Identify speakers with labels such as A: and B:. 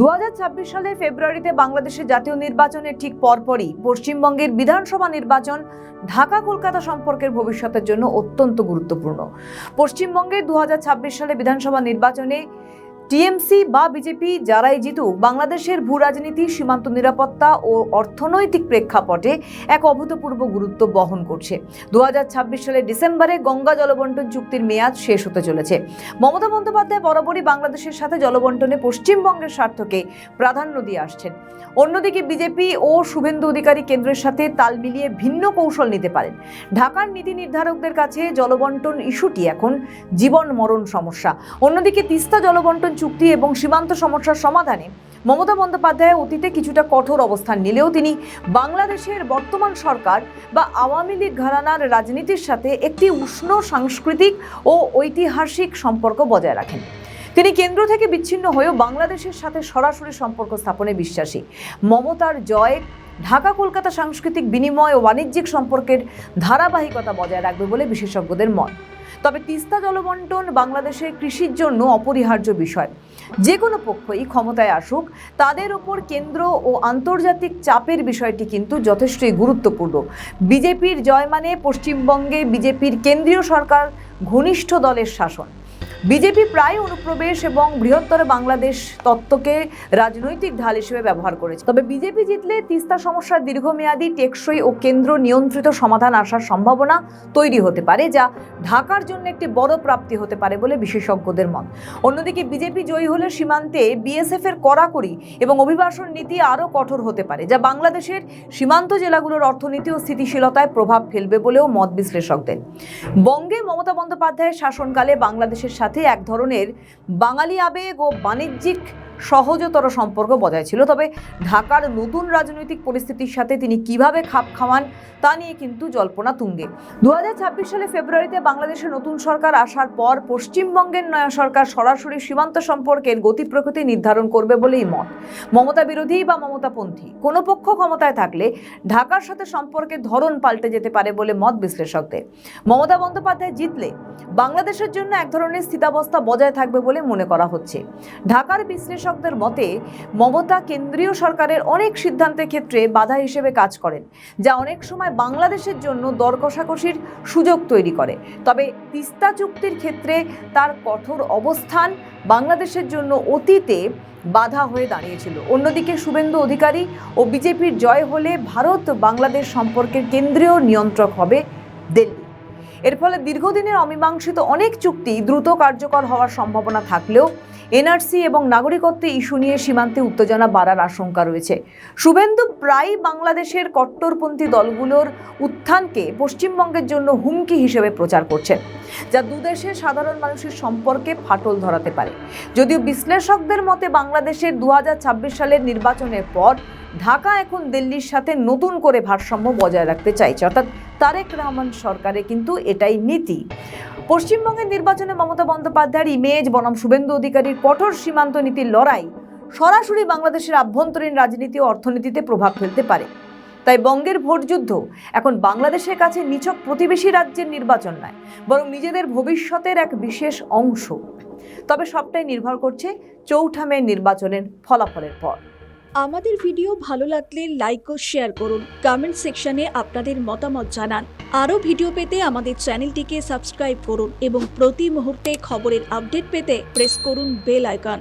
A: 2026 সালের ফেব্রুয়ারিতে বাংলাদেশের জাতীয় নির্বাচনের ঠিক পরপরই পশ্চিমবঙ্গের বিধানসভা নির্বাচন ঢাকা কলকাতা সম্পর্কের ভবিষ্যতের জন্য অত্যন্ত গুরুত্বপূর্ণ। পশ্চিমবঙ্গের 2026 সালে বিধানসভা নির্বাচনে টিএমসি বা বিজেপি যারাই জিতুক, বাংলাদেশের ভূ রাজনীতি, সীমান্ত নিরাপত্তা ও অর্থনৈতিক প্রেক্ষাপটে এক অভূতপূর্ব গুরুত্ব বহন করছে। 2026 সালের ডিসেম্বরে গঙ্গা জলবন্টন চুক্তির মেয়াদ শেষ হতে চলেছে। মমতা বন্দ্যোপাধ্যায় বরাবরই বাংলাদেশের সাথে জলবন্টনে পশ্চিমবঙ্গের স্বার্থকে প্রাধান্য দিয়ে আসছেন। অন্যদিকে বিজেপি ও শুভেন্দু অধিকারী কেন্দ্রের সাথে তাল মিলিয়ে ভিন্ন কৌশল নিতে পারেন। ঢাকার নীতি নির্ধারকদের কাছে জলবন্টন ইস্যুটি এখন জীবন মরণ সমস্যা। অন্যদিকে তিস্তা জলবন্টন চুক্তি এবং সীমান্ত সমস্যার সমাধানে মমতা বন্দ্যোপাধ্যায় অতীতে কিছুটা কঠোর অবস্থান নিলেও তিনি বাংলাদেশের বর্তমান সরকার বা আওয়ামী লীগ ঘরানার রাজনীতির সাথে একটি উষ্ণ সাংস্কৃতিক ও ঐতিহাসিক সম্পর্ক বজায় রাখেন। তিনি কেন্দ্র থেকে বিচ্ছিন্ন হয়েও বাংলাদেশের সাথে সরাসরি সম্পর্ক স্থাপনে বিশ্বাসী। মমতার জয় ঢাকা কলকাতা সাংস্কৃতিক বিনিময় ও বাণিজ্যিক সম্পর্কের ধারাবাহিকতা বজায় রাখবে বলে বিশেষজ্ঞদের মত। তবে তিস্তা জলবন্টন বাংলাদেশের কৃষির জন্য অপরিহার্য বিষয়। যে কোনো পক্ষই ক্ষমতায় আসুক, তাদের ওপর কেন্দ্র ও আন্তর্জাতিক চাপের বিষয়টি কিন্তু যথেষ্টই গুরুত্বপূর্ণ। বিজেপির জয় মানে পশ্চিমবঙ্গে বিজেপির কেন্দ্রীয় সরকার ঘনিষ্ঠ দলের শাসন। বিজেপি প্রায় অনুপ্রবেশ এবং বৃহত্তর বাংলাদেশ তত্ত্বকে রাজনৈতিক ঢাল হিসেবে ব্যবহার করেছে। তবে বিজেপি জিতলে তিস্তা সমস্যার দীর্ঘমেয়াদী, টেকসই ও কেন্দ্র নিয়ন্ত্রিত সমাধান আসার সম্ভাবনা তৈরি হতে পারে, যা ঢাকার জন্য একটি বড় প্রাপ্তি হতে পারে বলে বিশেষজ্ঞদের মত। অন্যদিকে বিজেপি জয়ী হলে সীমান্তে বিএসএফ এর কড়াকড়ি এবং অভিবাসন নীতি আরও কঠোর হতে পারে, যা বাংলাদেশের সীমান্ত জেলাগুলোর অর্থনীতি ও স্থিতিশীলতায় প্রভাব ফেলবে বলেও মত বিশ্লেষকদের। বঙ্গে মমতা বন্দ্যোপাধ্যায়ের শাসনকালে বাংলাদেশের সাথে এক ধরনের বাঙালি আবেগ ও বাণিজ্যিক সহজতর সম্পর্ক বজায় ছিল। তবে ঢাকার নতুন রাজনৈতিক পরিস্থিতির সাথে তিনি কিভাবে খাপ খাওয়ান তা নিয়ে কিন্তু জল্পনা তুঙ্গে। 2026 সালে ফেব্রুয়ারিতে বাংলাদেশের নতুন সরকার আসার পর পশ্চিমবঙ্গের নয়া সরকার সরাসরি সীমান্ত সম্পর্কের গতি প্রকৃতি নির্ধারণ করবে বলেই মত। মমতা বিরোধী বা মমতাপন্থী কোনো পক্ষ ক্ষমতায় থাকলে ঢাকার সাথে সম্পর্কের ধরন পাল্টে যেতে পারে বলে মত বিশ্লেষকদের। মমতা বন্দ্যোপাধ্যায় জিতলে বাংলাদেশের জন্য এক ধরনের স্থিতাবস্থা বজায় থাকবে বলে মনে করা হচ্ছে। ঢাকার বিশ্লেষকদের মতে মমতা কেন্দ্রীয় সরকারের অনেক সিদ্ধান্তের ক্ষেত্রে বাধা হিসেবে কাজ করেন, যা অনেক সময় বাংলাদেশের জন্য দর কষাকষির সুযোগ তৈরি করে। তবে তিস্তা চুক্তির ক্ষেত্রে তার কঠোর অবস্থান বাংলাদেশের জন্য অতীতে বাধা হয়ে দাঁড়িয়েছিল। অন্যদিকে শুভেন্দু অধিকারী ও বিজেপির জয় হলে ভারত বাংলাদেশ সম্পর্কের কেন্দ্রীয় নিয়ন্ত্রক হবে দিল্লি। এর ফলে দীর্ঘদিনের অমীমাংসিত অনেক চুক্তি দ্রুত কার্যকর হওয়ার সম্ভাবনা থাকলেও এনআরসি এবং নাগরিকত্ব ইস্যু নিয়ে সীমান্তে উত্তেজনা বাড়ার আশঙ্কা রয়েছে। শুভেন্দু প্রায়ই বাংলাদেশের কট্টরপন্থী দলগুলোর উত্থানকে পশ্চিমবঙ্গের জন্য হুমকি হিসেবে প্রচার করছেন, যা দুদেশের সাধারণ মানুষের সম্পর্কে ফাটল ধরাতে পারে। যদিও বিশ্লেষকদের মতে বাংলাদেশের 2026 সালের নির্বাচনের পর ঢাকা এখন দিল্লির সাথে নতুন করে ভারসাম্য বজায় রাখতে চাইছে, অর্থাৎ তারেক রহমান সরকারের কিন্তু এটাই নীতি। পশ্চিমবঙ্গের নির্বাচনে মমতা বন্দ্যোপাধ্যায়ের ইমেজ বনাম শুভেন্দু অধিকারীর কঠোর সীমান্ত নীতির লড়াই সরাসরি বাংলাদেশের আভ্যন্তরীণ রাজনীতি ও অর্থনীতিতে প্রভাব ফেলতে পারে। তাই বঙ্গের ভোটযুদ্ধ এখন বাংলাদেশের কাছে নিছক প্রতিবেশী রাজ্যের নির্বাচন নয়, বরং নিজেদের ভবিষ্যতের এক বিশেষ অংশ। তবে সবটাই নির্ভর করছে চৌঠা মে নির্বাচনের ফলাফলের পর।
B: আমাদের ভিডিও ভালো লাগলে লাইক ও শেয়ার করুন, কমেন্ট সেকশনে আপনাদের মতামত জানান। আরও ভিডিও পেতে আমাদের চ্যানেলটিকে সাবস্ক্রাইব করুন এবং প্রতি মুহূর্তে খবরের আপডেট পেতে প্রেস করুন বেল আইকন।